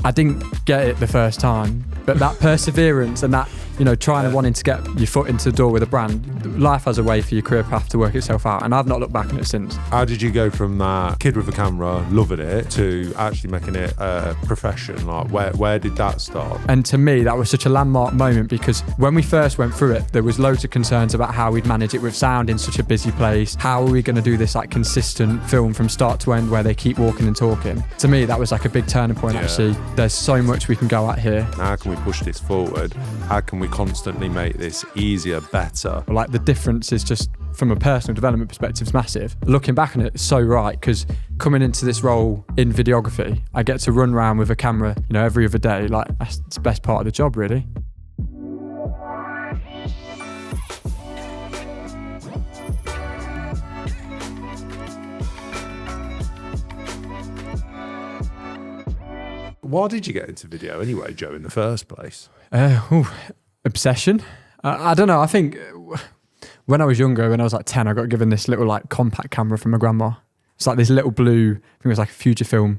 I didn't get it the first time, but that perseverance and that, you know, trying and wanting to get your foot into the door with a brand, life has a way for your career path to work itself out, and I've not looked back on it since. How did you go from that kid with a camera, loving it, to actually making it a profession? Like, where did that start? And to me, that was such a landmark moment, because when we first went through it, there was loads of concerns about how we'd manage it with sound in such a busy place. How are we going to do this like consistent film from start to end where they keep walking and talking? To me, that was like a big turning point, actually. There's so much we can go at here. How can we push this forward? How can we constantly make this easier, better? Like, the difference is just, from a personal development perspective, is massive. Looking back on it, it's so right, because coming into this role in videography, I get to run around with a camera, you know, every other day. Like, that's the best part of the job, really. Why did you get into video anyway, Joe, in the first place? Obsession. I don't know. I think when I was younger, when I was like 10, I got given this little like compact camera from my grandma. It's like this little blue, I think it was like a Fujifilm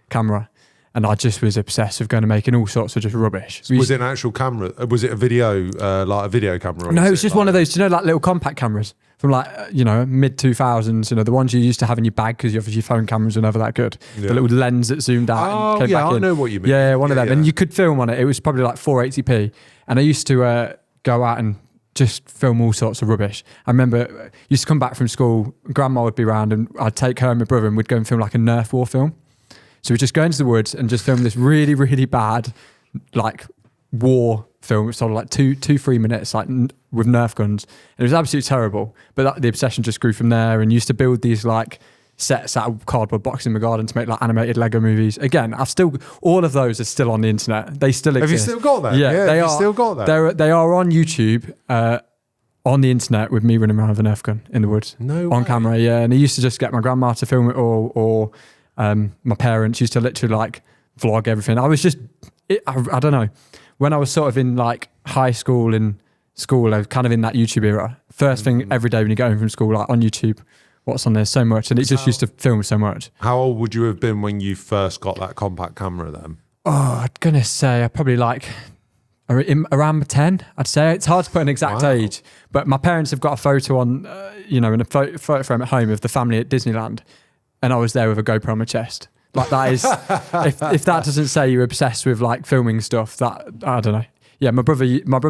camera. And I just was obsessed with going and making all sorts of just rubbish. Was it an actual camera? Was it a video, like a video camera? No, it was just like one of those, you know, like little compact cameras from like, you know, mid-2000s, you know, the ones you used to have in your bag because obviously your phone cameras were never that good. Yeah. The little lens that zoomed out and came back in. I know what you mean. Yeah, one of them. Yeah. And you could film on it. It was probably like 480p. And I used to go out and just film all sorts of rubbish. I remember used to come back from school, grandma would be around, and I'd take her and my brother and we'd go and film like a Nerf war film. So we'd just go into the woods and just film this really, really bad like war film. It's sort of like 3 minutes, like with Nerf guns. And it was absolutely terrible. But the obsession just grew from there, and used to build these like sets out of cardboard boxes in my garden to make like animated Lego movies. Again, all of those are still on the internet. They still exist. Have you still got them? Yeah, they are. Still got them? They are on YouTube, on the internet, with me running around with a Nerf gun in the woods. No way. On camera, yeah. And I used to just get my grandma to film it all, or my parents used to literally like vlog everything. I was just, I don't know. When I was sort of in like high school and school, I was kind of in that YouTube era. First thing every day when you go home from school, like on YouTube, what's on there so much. And it just used to film so much. How old would you have been when you first got that compact camera then? Oh, I'm going to say I probably like around 10, I'd say. It's hard to put an exact age, but my parents have got a photo on, you know, in a photo frame at home of the family at Disneyland. And I was there with a GoPro on my chest. Like, that is, if that doesn't say you're obsessed with like filming stuff, that, I don't know. Yeah, my brother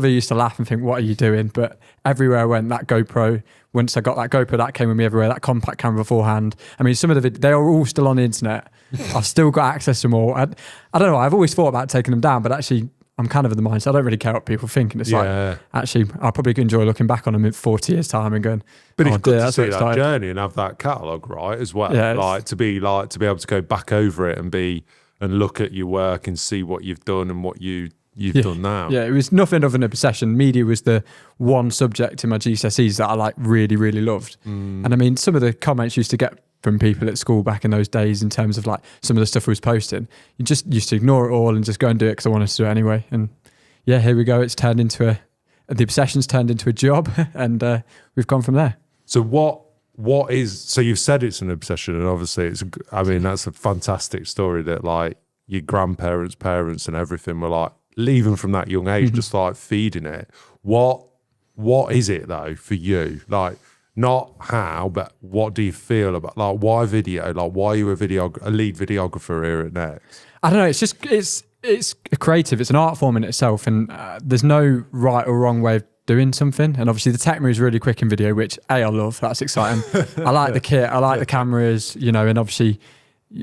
used to laugh and think, what are you doing? But everywhere I went, that GoPro, once I got that GoPro, that came with me everywhere, that compact camera beforehand. I mean, some of they are all still on the internet. I've still got access to them all. I don't know, I've always thought about taking them down, but actually I'm kind of in the mindset, I don't really care what people think. And it's like, actually, I'll probably enjoy looking back on them in 40 years' time and going, but it's good to see that journey and have that catalogue, right, as well. Yeah, like to be able to go back over it and look at your work and see what you've done and what you've done now. Yeah, it was nothing of an obsession. Media was the one subject in my GCSEs that I like really, really loved. And I mean, some of the comments used to get from people at school back in those days in terms of like some of the stuff I was posting, you just used to ignore it all and just go and do it because I wanted to do it anyway. And yeah, here we go. It's turned into the obsession's turned into a job, and we've gone from there. So so you've said it's an obsession, and obviously that's a fantastic story that like your grandparents, parents and everything were like, leaving from that young age, just like feeding it. What is it though for you? Like, not how, but what do you feel about, like, why video? Like, why are you a lead videographer here at Next? I don't know. It's just, it's creative. It's an art form in itself, and there's no right or wrong way of doing something. And obviously the tech moves really quick in video, which I love. That's exciting. I like the kit. I like the cameras, you know, and obviously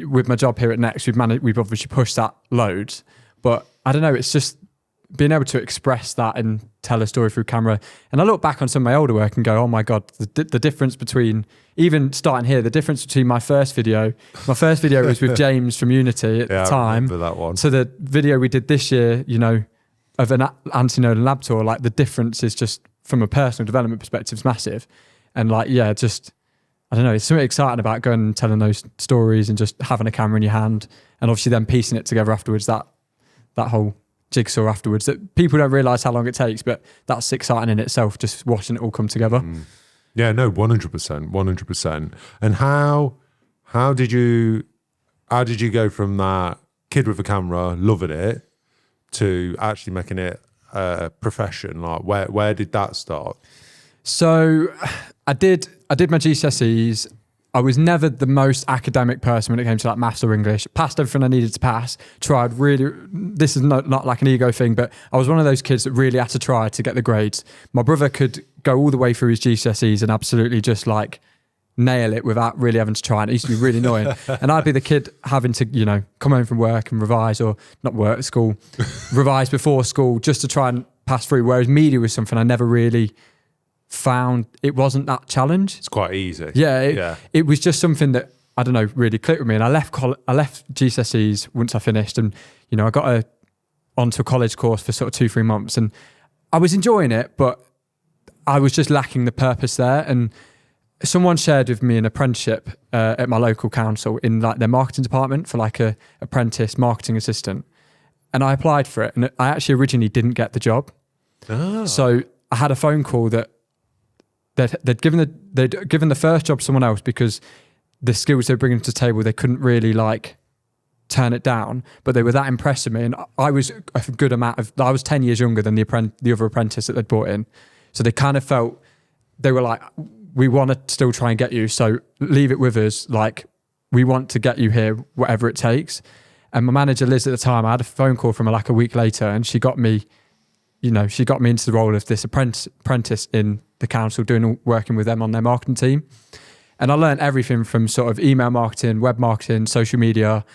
with my job here at Next, we've obviously pushed that loads, but I don't know. It's just being able to express that and tell a story through camera. And I look back on some of my older work and go, oh my God, the difference between, even starting here, the difference between my first video was with James from Unity at the time. I remember that one. So the video we did this year, you know, of an anti-nodal lab tour, like the difference is just from a personal development perspective is massive. And like, yeah, just, I don't know, it's something exciting about going and telling those stories and just having a camera in your hand and obviously then piecing it together afterwards, that whole jigsaw afterwards, that people don't realise how long it takes, but that's exciting in itself, just watching it all come together. Yeah, no, 100%. And how did you go from that kid with a camera, loving it, to actually making it a profession? Like, where did that start? So I did my GCSEs. I was never the most academic person when it came to like maths or English. Passed everything I needed to pass. Tried really. This is not like an ego thing, but I was one of those kids that really had to try to get the grades. My brother could go all the way through his GCSEs and absolutely just like nail it without really having to try. And it used to be really annoying. And I'd be the kid having to, you know, come home from work and revise, or not work, school, revise before school just to try and pass through. Whereas media was something I never really found. It wasn't that challenge. It's quite easy. Yeah, it was just something that, I don't know, really clicked with me. And I left GCSEs once I finished, and you know, I got onto a college course for sort of 2-3 months, and I was enjoying it, but I was just lacking the purpose there. And someone shared with me an apprenticeship at my local council in like their marketing department for like a apprentice marketing assistant, and I applied for it, and I actually originally didn't get the job. So I had a phone call that they'd given the first job to someone else because the skills they were bringing to the table, they couldn't really like turn it down, but they were that impressed with me. And I was a good amount of, I was 10 years younger than the other apprentice that they'd brought in. So they kind of felt, they were like, we want to still try and get you, so leave it with us. Like, we want to get you here, whatever it takes. And my manager, Liz, at the time, I had a phone call from her like a week later, and she got me into the role of this apprentice in the council, working with them on their marketing team. And I learned everything from sort of email marketing, web marketing, social media,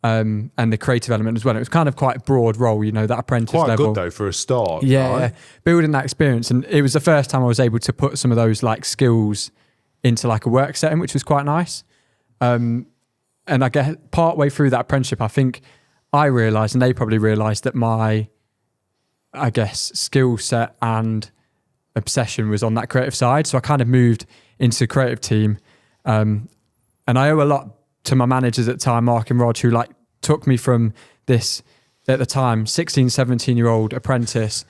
and the creative element as well. It was kind of quite a broad role, you know, that apprentice level. Quite good though for a start. Yeah, right? Building that experience. And it was the first time I was able to put some of those like skills into like a work setting, which was quite nice. And I guess part way through that apprenticeship, I think I realised, and they probably realised, that my, I guess, skill set and obsession was on that creative side. So I kind of moved into the creative team. And I owe a lot to my managers at the time, Mark and Rod, who like took me from this, at the time, 16, 17-year-old apprentice,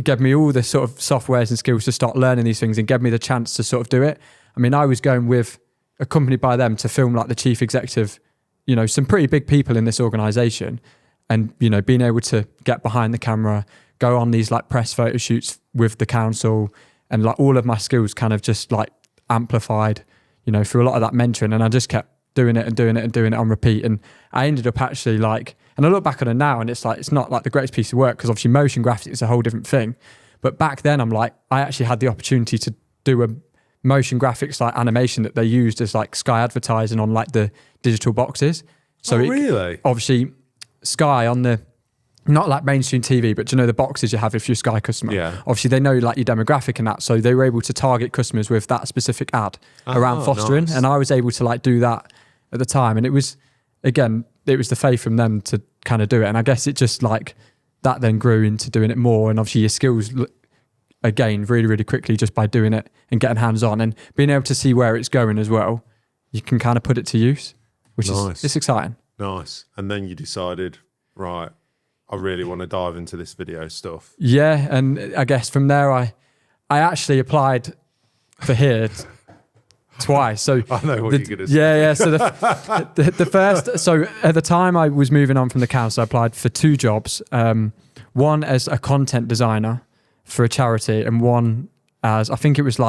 gave me all the sort of softwares and skills to start learning these things and gave me the chance to sort of do it. I mean, I was going with, accompanied by them, to film like the chief executive, you know, some pretty big people in this organisation. And, you know, being able to get behind the camera, go on these like press photo shoots with the council, and like all of my skills kind of just like amplified, you know, through a lot of that mentoring. And I just kept doing it on repeat. And I ended up actually like, and I look back on it now and it's like, it's not like the greatest piece of work, because obviously motion graphics is a whole different thing. But back then I'm like, I actually had the opportunity to do a motion graphics like animation that they used as like Sky advertising on like the digital boxes. So really? Obviously Sky on the, not like mainstream TV, but you know, the boxes you have if you're a Sky customer. Yeah. Obviously they know like your demographic and that. So they were able to target customers with that specific ad around fostering. Nice. And I was able to like do that at the time. And it was, again, it was the faith from them to kind of do it. And I guess it just like, that then grew into doing it more. And obviously your skills again really, really quickly just by doing it and getting hands on and being able to see where it's going as well. You can kind of put it to use, which is, it's exciting. Nice. And then you decided, right, I really want to dive into this video stuff. Yeah. And I guess from there, I actually applied for here twice. So I know what you're going to say. Yeah. So the first, so at the time I was moving on from the council, I applied for 2 jobs. One as a content designer for a charity, and one as, I think it was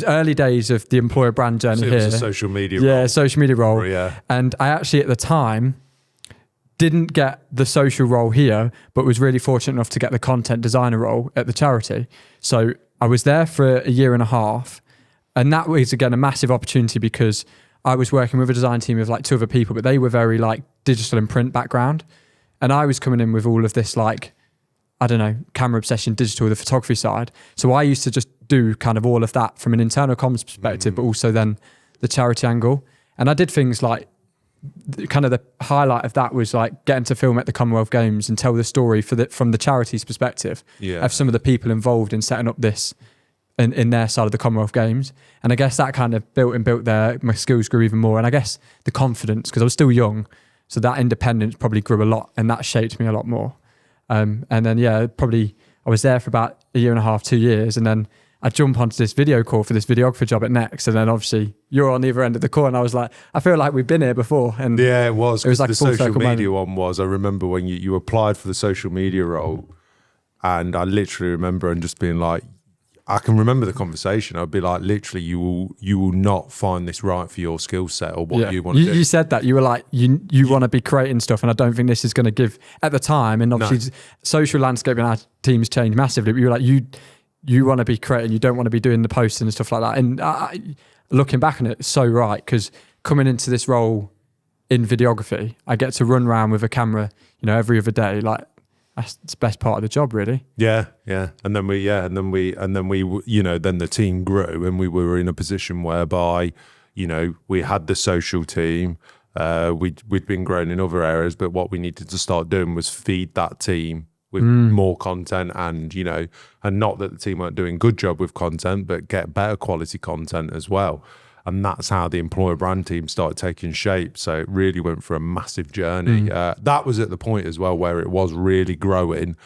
early days of the employer brand journey so it here. was a social media role. Yeah, social media role. Oh, yeah. And I actually at the time didn't get the social role here, but was really fortunate enough to get the content designer role at the charity. So I was there for a year and a half. And that was, again, a massive opportunity because I was working with a design team of like 2 other people, but they were very like digital and print background. And I was coming in with all of this like, I don't know, camera obsession, digital, the photography side. So I used to just do kind of all of that from an internal comms perspective, but also then the charity angle. And I did things like, kind of the highlight of that was like getting to film at the Commonwealth Games and tell the story from the charity's perspective of some of the people involved in setting up this in their side of the Commonwealth Games. And I guess that kind of built there, my skills grew even more. And I guess the confidence, because I was still young, so that independence probably grew a lot, and that shaped me a lot more. And then, yeah, probably I was there for about a year and a half, 2 years. And then I jump onto this video call for this videographer job at Next, and then obviously you're on the other end of the call, and I was like, I feel like we've been here before. And yeah, it was like the social media one was. I remember when you applied for the social media role, and I literally remember and just being like, I can remember the conversation. I'd be like, literally, you will not find this right for your skill set or what you want to do. You said that. You were like, you want to be creating stuff, and I don't think this is going to give at the time. And obviously, social landscape in our teams changed massively. But you were like, you want to be creating. You don't want to be doing the posting and stuff like that. And looking back on it, it's so right, because coming into this role in videography, I get to run around with a camera, every other day. Like, that's the best part of the job, really. Yeah. And then we, then the team grew, and we were in a position whereby, we had the social team. We'd been growing in other areas, but what we needed to start doing was feed that team with more content, and and not that the team weren't doing a good job with content, but get better quality content as well. And that's how the employer brand team started taking shape. So it really went for a massive journey. That was at the point as well where it was really growing.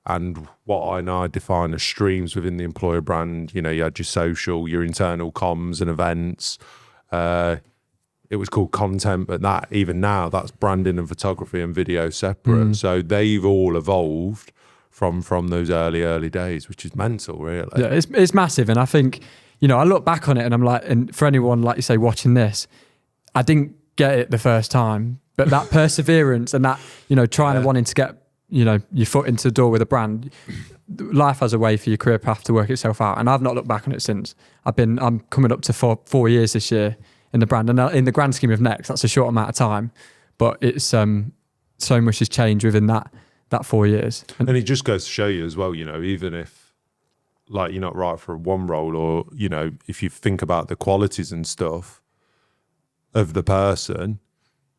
And what I now define as streams within the employer brand, you had your social, your internal comms and events. It was called content, but that even now, that's branding and photography and video separate. So they've all evolved from those early days, which is mental, really. Yeah, it's massive. And I think, I look back on it and I'm like, and for anyone, like you say, watching this, I didn't get it the first time, but that perseverance and that, trying and wanting to get, your foot into the door with a brand, life has a way for your career path to work itself out. And I've not looked back on it since. I'm coming up to four years this year in the brand. And in the grand scheme of Next, that's a short amount of time, but it's so much has changed within that 4 years. And it just goes to show you as well, even if, like, you're not right for one role, or if you think about the qualities and stuff of the person,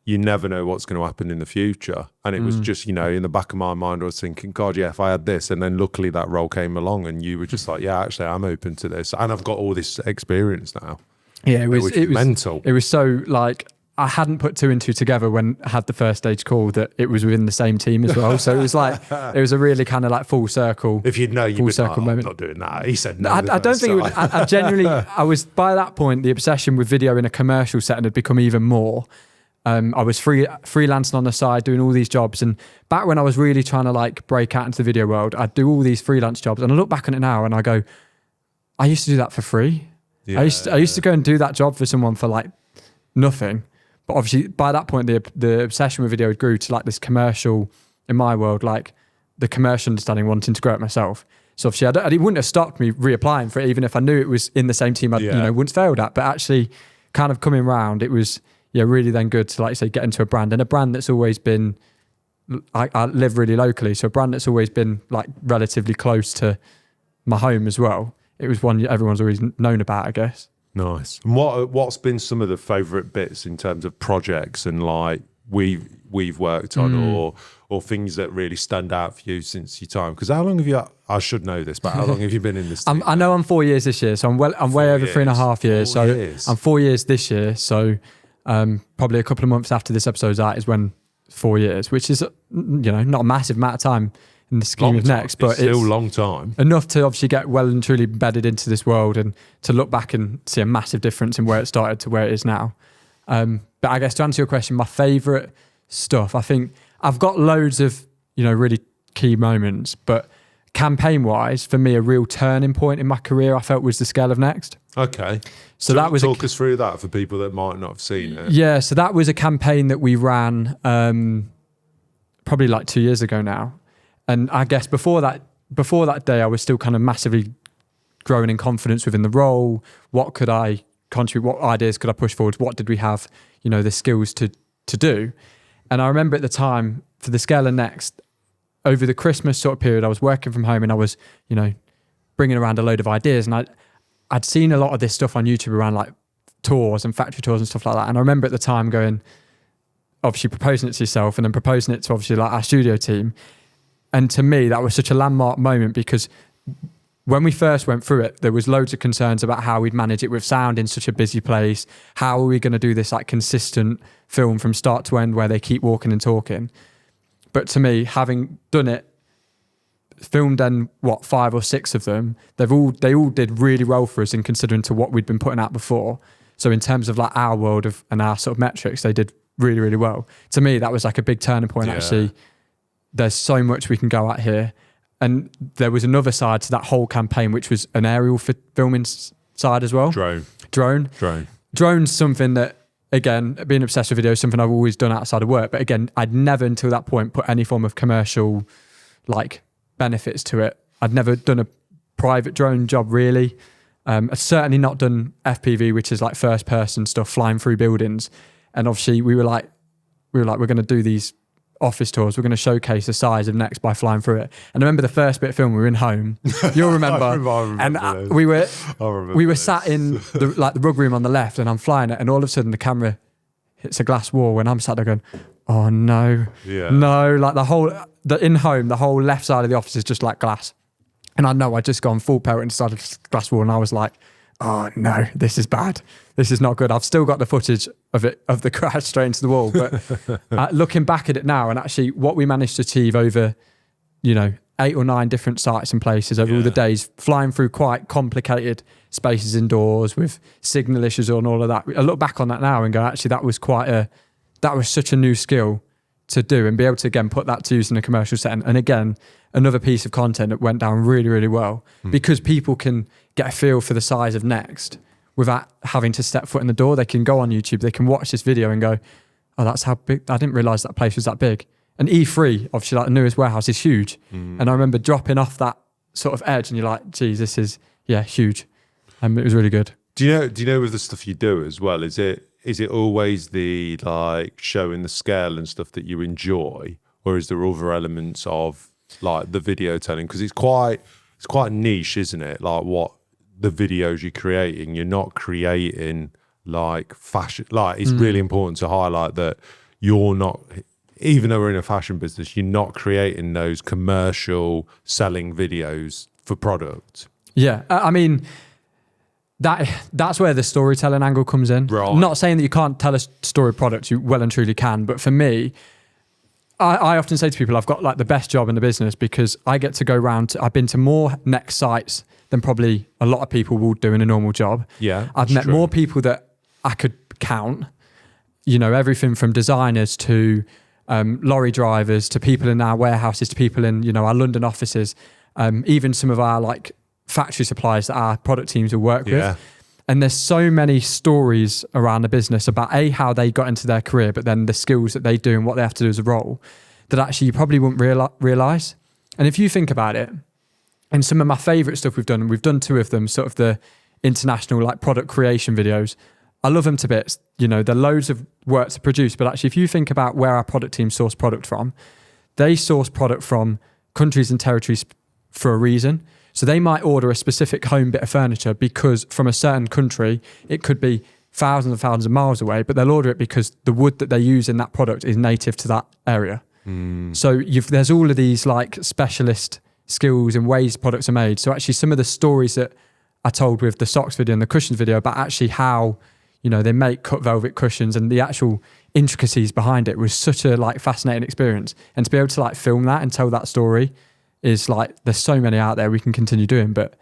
you never know what's going to happen in the future. And it was just, in the back of my mind, I was thinking, God, yeah, if I had this, and then luckily that role came along, and you were just like, yeah, actually, I'm open to this, and I've got all this experience now. Yeah, it was mental. It was so, like, I hadn't put two and two together when I had the first stage call that it was within the same team as well. So it was like, it was a really kind of like full circle. If you'd know, you'd be like, I'm not doing that. He said no. I don't think it would. I genuinely, I was, by that point, the obsession with video in a commercial setting had become even more. I was freelancing on the side, doing all these jobs. And back when I was really trying to like break out into the video world, I'd do all these freelance jobs. And I look back on it now and I go, I used to do that for free. Yeah, I used to go and do that job for someone for like nothing. But obviously by that point, the obsession with video grew to like this commercial, in my world, like the commercial understanding, wanting to grow it myself. So obviously it wouldn't have stopped me reapplying for it, even if I knew it was in the same team I once failed at. But actually kind of coming round, it was really then good to, like you say, get into a brand, and a brand that's always been, I live really locally, so a brand that's always been like relatively close to my home as well. It was one everyone's always known about, I guess. Nice. And what's been some of the favourite bits in terms of projects and like we've worked on, or things that really stand out for you since your time? Because how long have you? I should know this, but how long have you been in this? I know I'm 4 years this year, so I'm way over 3.5 years. I'm 4 years this year, so probably a couple of months after this episode's out is when 4 years, which is not a massive amount of time in the scheme of Next, but it's still a long time. Enough to obviously get well and truly embedded into this world, and to look back and see a massive difference in where it started to where it is now. But I guess to answer your question, my favourite stuff, I think I've got loads of really key moments, but campaign-wise, for me, a real turning point in my career, I felt, was the Scale of Next. Okay. So that was talk us through that for people that might not have seen it. Yeah, so that was a campaign that we ran probably like 2 years ago now. And I guess before that day, I was still kind of massively growing in confidence within the role. What could I contribute? What ideas could I push forward? What did we have, the skills to do? And I remember at the time, for the Scale of Next, over the Christmas sort of period, I was working from home and I was, bringing around a load of ideas. And I'd seen a lot of this stuff on YouTube around like tours and factory tours and stuff like that. And I remember at the time going, obviously proposing it to yourself and then proposing it to obviously like our studio team. And to me, that was such a landmark moment, because when we first went through it, there was loads of concerns about how we'd manage it with sound in such a busy place. How are we going to do this like consistent film from start to end where they keep walking and talking? But to me, having done it filmed then what 5 or 6 of them. They all did really well for us in considering to what we'd been putting out before. So in terms of like our world of and our sort of metrics, they did really, really well. To me, that was like a big turning point. Actually, there's so much we can go at here. And there was another side to that whole campaign, which was an aerial filming side as well. Drone's something that, again, being obsessed with video is something I've always done outside of work. But again, I'd never until that point put any form of commercial like benefits to it. I'd never done a private drone job really. I'd certainly not done FPV, which is like first person stuff, flying through buildings. And obviously we were like, we're going to do these office tours. We're going to showcase the size of Next by flying through it. And I remember the first bit of film, we were in home. You'll remember. I remember and we were sat in the rug room on the left, and I'm flying it, and all of a sudden the camera hits a glass wall, and I'm sat there going, "Oh no, no!" Like the whole left side of the office is just like glass, and I know I just gone full pelt inside of glass wall, and I was like, "Oh no, this is bad. This is not good." I've still got the footage of it, of the crash straight into the wall. But looking back at it now, and actually what we managed to achieve over, 8 or 9 different sites and places over all the days, flying through quite complicated spaces indoors with signal issues and all of that. I look back on that now and go, actually, that was such a new skill to do, and be able to again put that to use in a commercial setting. And again, another piece of content that went down really, really well because people can get a feel for the size of Next without having to step foot in the door. They can go on YouTube, they can watch this video and go, "Oh, that's how big. I didn't realize that place was that big." And E3, obviously, like the newest warehouse, is huge. And I remember dropping off that sort of edge, and you're like, "Geez, this is huge." And it was really good. Do you know with the stuff you do as well? Is it always the like showing the scale and stuff that you enjoy, or is there other elements of like the video telling? Because it's quite niche, isn't it? Like what the videos you're creating, you're not creating like fashion. Like it's really important to highlight that you're not, even though we're in a fashion business, you're not creating those commercial selling videos for product. Yeah, I mean, that's where the storytelling angle comes in. Right. I'm not saying that you can't tell a story product, you well and truly can, but for me, I often say to people, I've got like the best job in the business because I get to go around. I've been to more Next sites than probably a lot of people will do in a normal job. Yeah, I've met more people that I could count, everything from designers to lorry drivers to people in our warehouses to people in, our London offices, even some of our like factory suppliers that our product teams will work with. And there's so many stories around the business about how they got into their career, but then the skills that they do and what they have to do as a role that actually you probably wouldn't realize. And if you think about it, and some of my favorite stuff we've done 2 of them, sort of the international like product creation videos. I love them to bits. They're loads of work to produce, but actually if you think about where our product team source product from, they source product from countries and territories for a reason. So they might order a specific home bit of furniture because from a certain country, it could be thousands and thousands of miles away, but they'll order it because the wood that they use in that product is native to that area. So there's all of these like specialist skills and ways products are made. So actually some of the stories that I told with the socks video and the cushions video about actually how, they make cut velvet cushions and the actual intricacies behind it was such a like fascinating experience. And to be able to like film that and tell that story is like, there's so many out there we can continue doing, but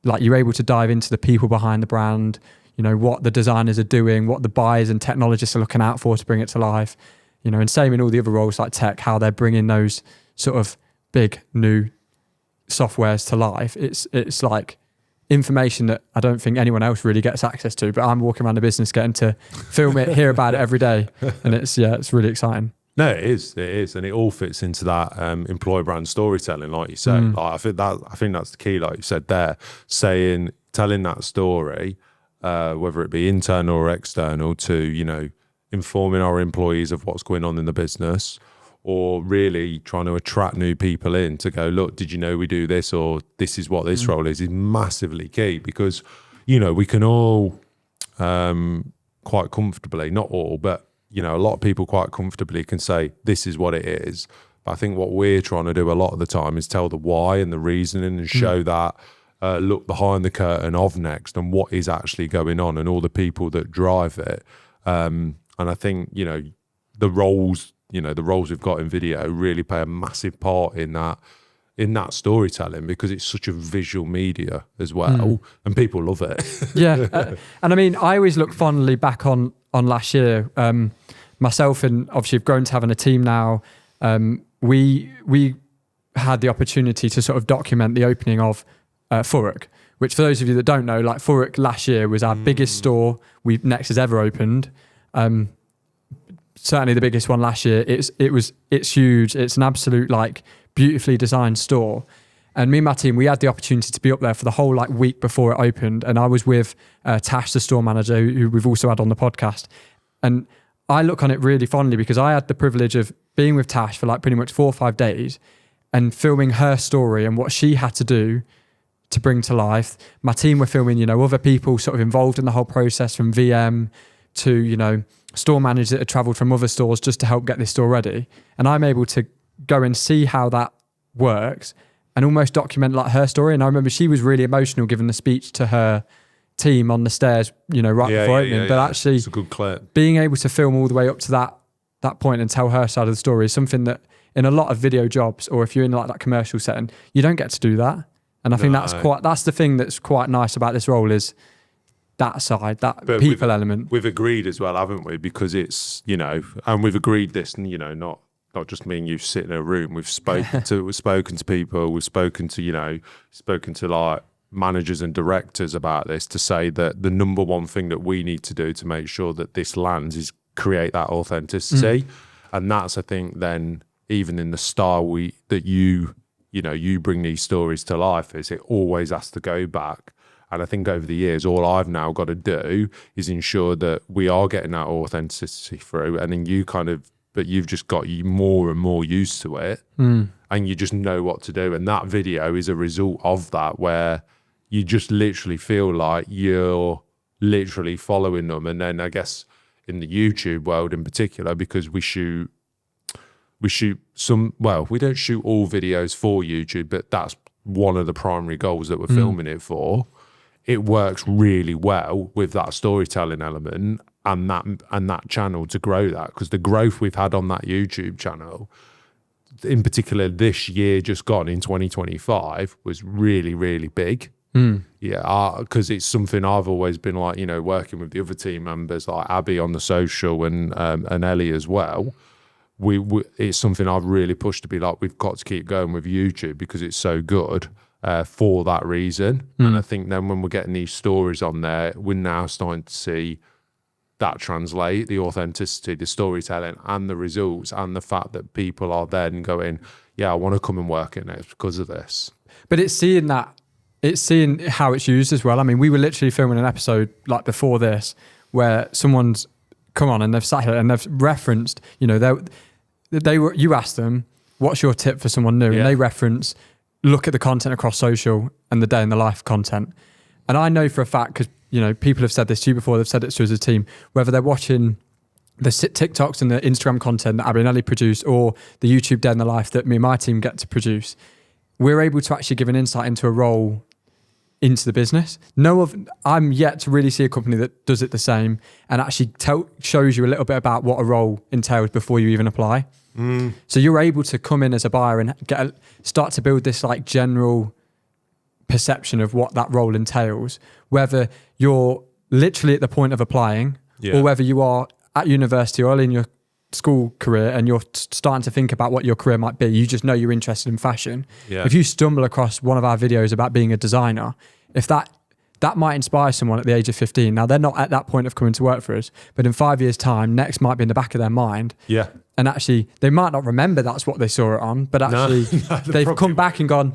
like you're able to dive into the people behind the brand, what the designers are doing, what the buyers and technologists are looking out for to bring it to life, and same in all the other roles like tech, how they're bringing those sort of big new softwares to life. It's like information that I don't think anyone else really gets access to, but I'm walking around the business getting to film it, hear about it every day. And it's really exciting. No, it is, and it all fits into that employer brand storytelling, like you said. Like, I think that's the key, like you said there, telling that story, whether it be internal or external, to informing our employees of what's going on in the business, or really trying to attract new people in to go, look, did you know we do this, or this is what this role is massively key, because we can all quite comfortably, not all, but a lot of people quite comfortably can say this is what it is. But I think what we're trying to do a lot of the time is tell the why and the reasoning and show that look behind the curtain of Next and what is actually going on and all the people that drive it. And I think, the roles we've got in video really play a massive part in that in that storytelling because it's such a visual media as well, and people love it. Yeah, and I mean, I always look fondly back on last year. Myself and obviously have grown to having a team now. We had the opportunity to sort of document the opening of Thurrock, which for those of you that don't know, like Thurrock last year was our biggest store Next has ever opened. Certainly the biggest one last year. It's huge. It's an absolute like beautifully designed store. And me and my team, we had the opportunity to be up there for the whole like week before it opened. And I was with Tash, the store manager, who we've also had on the podcast. And I look on it really fondly because I had the privilege of being with Tash for like pretty much 4 or 5 days and filming her story and what she had to do to bring to life. My team were filming, you know, other people sort of involved in the whole process, from VM to, you know, store managers that had traveled from other stores just to help get this store ready. And I'm able to go and see how that works and almost document like her story. And I remember she was really emotional giving the speech to her team on the stairs, you know, right before opening. But actually, it's a good clip. Being able to film all the way up to that point and tell her side of the story is something that in a lot of video jobs, or if you're in like that commercial setting, you don't get to do that. And I think that's the thing that's quite nice about this role, is that side, that people element. We've agreed as well, haven't we? Because it's, you know, and we've agreed this, and you know, not just me and you sit in a room. We've spoken to people. We've spoken to like managers and directors about this, to say that the number one thing that we need to do to make sure that this lands is create that authenticity. And that's, I think, then even in the style that you bring these stories to life, is it always has to go back. And I think over the years, all I've now got to do is ensure that we are getting that authenticity through. And then but you've just got more and more used to it, and you just know what to do. And that video is a result of that, where you just literally feel like you're literally following them. And then I guess in the YouTube world in particular, because we shoot some, well, we don't shoot all videos for YouTube, but that's one of the primary goals that we're filming it for. It works really well with that storytelling element and that channel to grow that, because the growth we've had on that YouTube channel, in particular this year just gone in 2025, was really, really big. Yeah, because it's something I've always been like, you know, working with the other team members like Abby on the social and Ellie as well. It's something I've really pushed to be like, we've got to keep going with YouTube because it's so good for that reason. And I think then when we're getting these stories on there, we're now starting to see that translate, the authenticity, the storytelling, and the results, and the fact that people are then going, yeah, I want to come and work at Next because of this. But it's seeing how it's used as well. I mean, we were literally filming an episode like before this where someone's come on and they've sat here and they've referenced, you know, you asked them, what's your tip for someone new? And they reference, look at the content across social and the day in the life content. And I know for a fact, because, you know, people have said this to you before, they've said it to us as a team, whether they're watching the TikToks and the Instagram content that Abby and Ellie produce, or the YouTube day in the life that me and my team get to produce, we're able to actually give an insight into a role into the business. I'm yet to really see a company that does it the same and actually shows you a little bit about what a role entails before you even apply. So you're able to come in as a buyer and start to build this like general perception of what that role entails, whether you're literally at the point of applying or whether you are at university or early in your school career and you're starting to think about what your career might be. You just know you're interested in fashion. If you stumble across one of our videos about being a designer, if that might inspire someone at the age of 15. Now, they're not at that point of coming to work for us, but in 5 years' time, Next might be in the back of their mind. Yeah. And actually, they might not remember that's what they saw it on, but actually, they've come back and gone,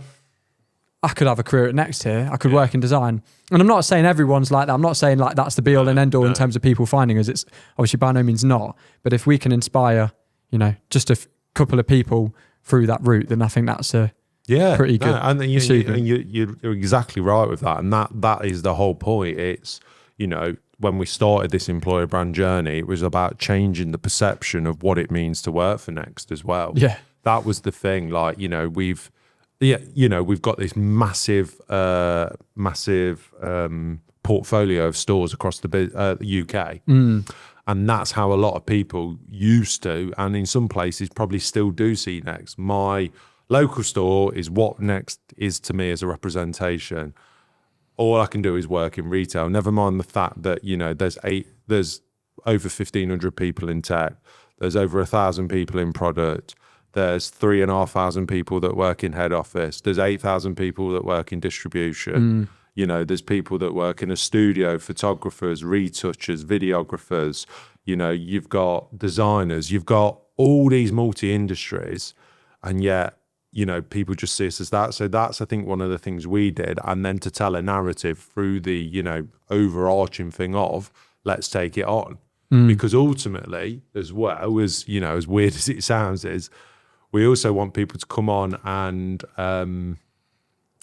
I could have a career at Next here. I could work in design. And I'm not saying everyone's like that. I'm not saying like that's the be all and end all in terms of people finding us. It's obviously by no means not. But if we can inspire, you know, just a couple of people through that route, then I think that's a pretty good achievement. You're exactly right with that. And that is the whole point. It's, you know, when we started this employer brand journey, it was about changing the perception of what it means to work for Next as well. Yeah. That was the thing. Like, you know, we've got this massive portfolio of stores across the UK. And that's how a lot of people used to, and in some places probably still do see Next. My Local store is what next is to me as a representation. All I can do is work in retail. Never mind the fact that, you know, there's over 1,500 people in tech. There's over 1,000 people in product. There's 3,500 people that work in head office. There's 8,000 people that work in distribution. You know, there's people that work in a studio, photographers, retouchers, videographers. You know, you've got designers. You've got all these multi-industries, and yet, you know, people just see us as that. So that's, I think, one of the things we did. And then to tell a narrative through the, you know, overarching thing of, let's take it on. Because ultimately, as well, as, you know, as weird as it sounds, is we also want people to come on and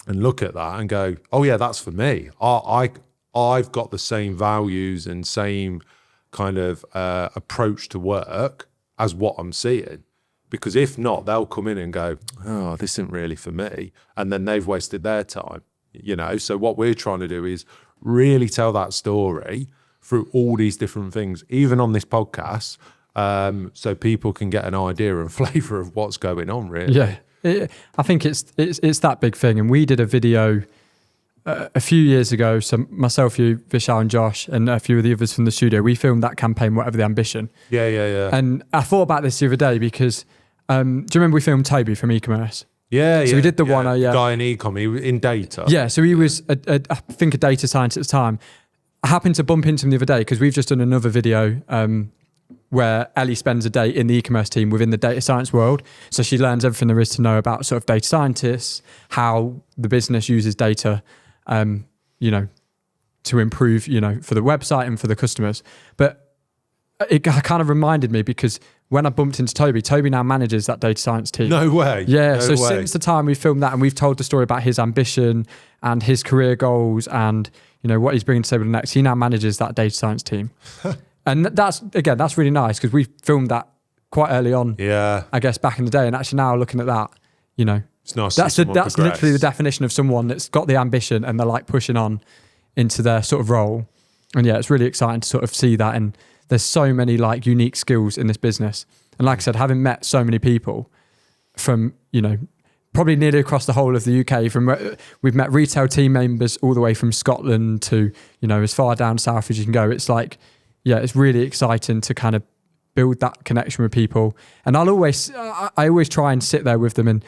look at that and go, oh yeah, that's for me. I've got the same values and same kind of approach to work as what I'm seeing. Because if not, they'll come in and go, oh, this isn't really for me. And then they've wasted their time, you know? So what we're trying to do is really tell that story through all these different things, even on this podcast, so people can get an idea and flavour of what's going on, really. Yeah, I think it's that big thing. And we did a video a few years ago. So myself, you, Vishal and Josh, and a few of the others from the studio, we filmed that campaign, Whatever the Ambition. Yeah. And I thought about this the other day because, do you remember we filmed Toby from e-commerce? Yeah. So we did the one, guy in e-com, he was in data. Yeah, so he was, I think, a data scientist at the time. I happened to bump into him the other day because we've just done another video where Ellie spends a day in the e-commerce team within the data science world. So she learns everything there is to know about sort of data scientists, how the business uses data, you know, to improve, you know, for the website and for the customers. But it kind of reminded me because when I bumped into Toby now manages that data science team. No way. Yeah, no so way. since the time we filmed that and we've told the story about his ambition and his career goals and, you know, what he's bringing to the table next, he now manages that data science team. And that's really nice because we filmed that quite early on. Yeah. I guess back in the day, and actually now looking at that, you know, it's nice that's progress. literally the definition of someone that's got the ambition and they're like pushing on into their sort of role. And yeah, it's really exciting to sort of see that. And there's so many like unique skills in this business. And like I said, having met so many people from, you know, probably nearly across the whole of the UK, we've met retail team members all the way from Scotland to, you know, as far down south as you can go. It's like, yeah, it's really exciting to kind of build that connection with people. And I always try and sit there with them, and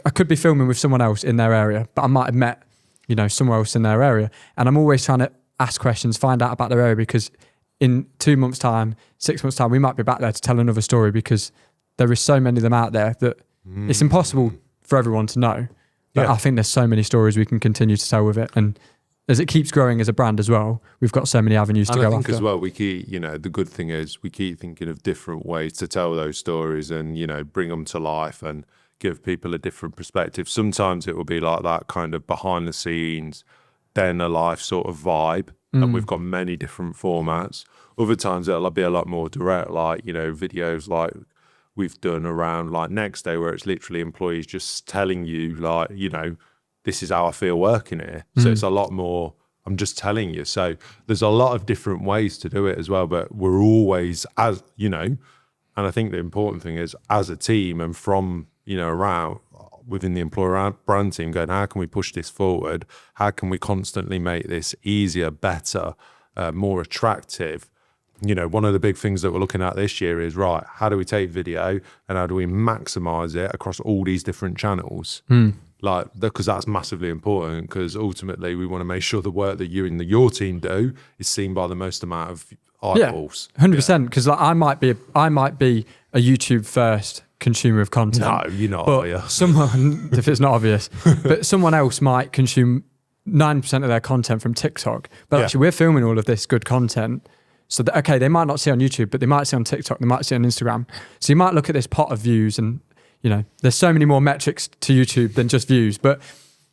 I could be filming with someone else in their area, but I might have met, you know, somewhere else in their area. And I'm always trying to ask questions, find out about their area, because in 2 months' time, 6 months' time, we might be back there to tell another story, because there is so many of them out there that it's impossible for everyone to know. But I think there's so many stories we can continue to tell with it. And as it keeps growing as a brand as well, we've got so many avenues to go after. I think as well, we keep, you know, the good thing is we keep thinking of different ways to tell those stories and, you know, bring them to life and give people a different perspective. Sometimes it will be like that kind of behind the scenes, then a life sort of vibe. And we've got many different formats. Other times it'll be a lot more direct, like, you know, videos like we've done around like Next Day, where it's literally employees just telling you, like, you know, this is how I feel working here. So it's a lot more, I'm just telling you. So there's a lot of different ways to do it as well, but we're always, as you know, and I think the important thing is as a team and from, you know, around within the employer brand team going, how can we push this forward? How can we constantly make this easier, better, more attractive? You know, one of the big things that we're looking at this year is, right, how do we take video and how do we maximize it across all these different channels? Like, because that's massively important, because ultimately we want to make sure the work that you and your team do is seen by the most amount of eyeballs. Yeah, 100%. Because like, I might be a YouTube first consumer of content. No, you're not, but are you? Someone, if it's not obvious, but someone else might consume 9% of their content from TikTok. But actually, we're filming all of this good content. So that, okay, they might not see on YouTube, but they might see on TikTok, they might see on Instagram. So you might look at this pot of views and, you know, there's so many more metrics to YouTube than just views. But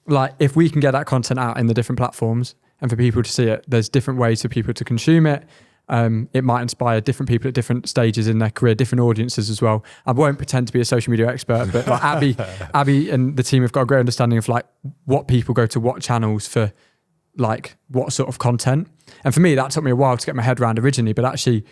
like, if we can get that content out in the different platforms and for people to see it, there's different ways for people to consume it. It might inspire different people at different stages in their career, different audiences as well. I won't pretend to be a social media expert, but like Abby and the team have got a great understanding of like what people go to what channels for, like what sort of content. And for me, that took me a while to get my head around originally, but actually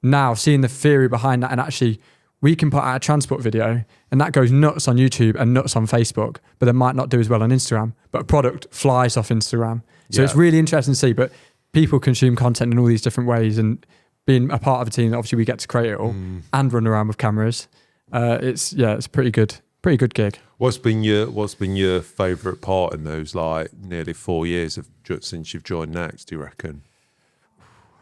now seeing the theory behind that, and actually we can put out a transport video and that goes nuts on YouTube and nuts on Facebook, but it might not do as well on Instagram. But a product flies off Instagram. So it's really interesting to see, but people consume content in all these different ways, and being a part of a team, obviously we get to create it all and run around with cameras. It's a pretty good gig. What's been your favourite part in those like nearly 4 years of since you've joined Next, do you reckon?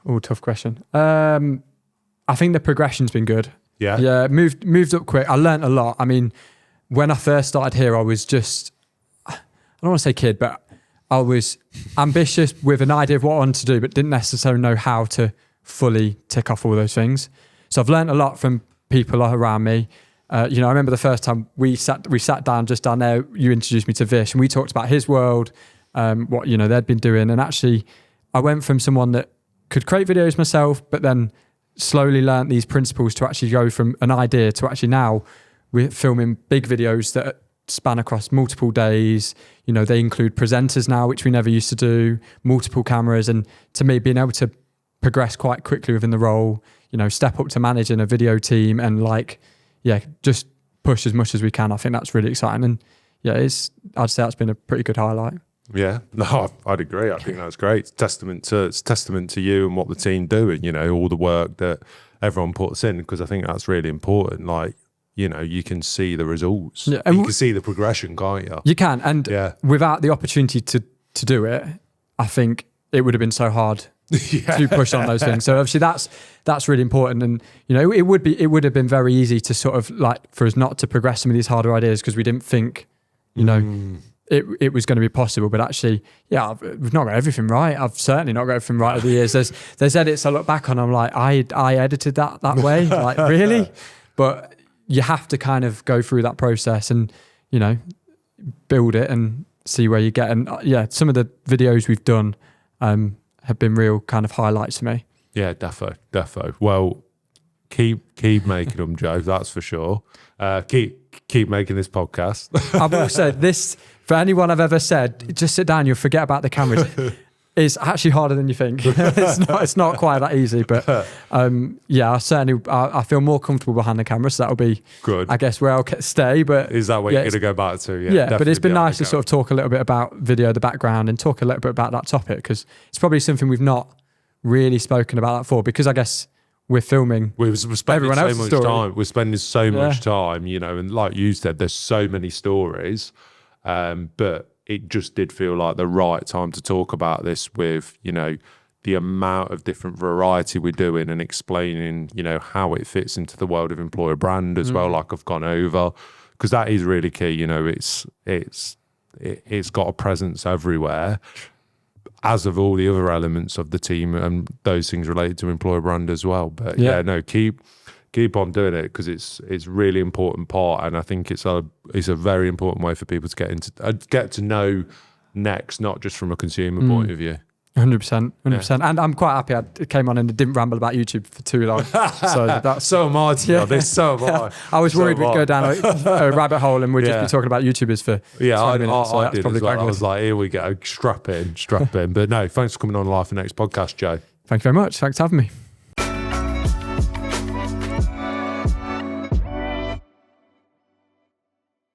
Oh, tough question. I think the progression's been good. Yeah. Yeah, moved up quick. I learned a lot. I mean, when I first started here, I was just, I don't want to say kid, but I was ambitious with an idea of what I wanted to do, but didn't necessarily know how to fully tick off all those things. So I've learned a lot from people around me. I remember the first time we sat down just down there, you introduced me to Vish and we talked about his world, what, they'd been doing. And actually I went from someone that could create videos myself, but then slowly learned these principles to actually go from an idea to actually now we're filming big videos that span across multiple days. They include presenters now, which we never used to do, multiple cameras. And to me, being able to progress quite quickly within the role, step up to managing a video team and just push as much as we can. I think that's really exciting. And I'd say that's been a pretty good highlight. Yeah, no, I'd agree. I think that's great. It's testament to you and what the team do, and all the work that everyone puts in, because I think that's really important. Like, you can see the results. Yeah, and you can see the progression, can't you? You can, and without the opportunity to do it, I think it would have been so hard to push on those things. So obviously that's really important, and it would have been very easy to sort of for us not to progress some of these harder ideas because we didn't think it was going to be possible. But actually, we've not got everything right. I've certainly not got everything right over the years. There's edits I look back on, I'm like, I edited that way, like really? But you have to kind of go through that process and build it and see where you get. And some of the videos we've done have been real kind of highlights for me. Yeah, defo. Well, keep making them, Joe. That's for sure. Keep making this podcast. I will say this for anyone I've ever said, just sit down, you'll forget about the cameras. It's actually harder than you think. It's not quite that easy, but I feel more comfortable behind the camera, so that'll be good. I guess where I'll stay. But is that what you're going to go back to? Yeah, but it's been nice to sort of talk a little bit about video, the background, and talk a little bit about that topic, because it's probably something we've not really spoken about that for, because I guess we're filming. We're spending so much time. We're spending so much time, and like you said, there's so many stories, but it just did feel like the right time to talk about this with, the amount of different variety we're doing and explaining, how it fits into the world of employer brand as well, like I've gone over, because that is really key. It's got a presence everywhere, as of all the other elements of the team and those things related to employer brand as well. But keep on doing it, because it's really important part, and I think it's a very important way for people to get to know Next, not just from a consumer point of view. 100%. And I'm quite happy I came on and didn't ramble about YouTube for too long. So that's so am I, to be honest. So am I. I was worried we'd go down a rabbit hole and we'd just be talking about YouTubers for 20 minutes. I did as well. I was like, here we go, strap in. But no, thanks for coming on Live for Next podcast, Joe. Thank you very much. Thanks for having me.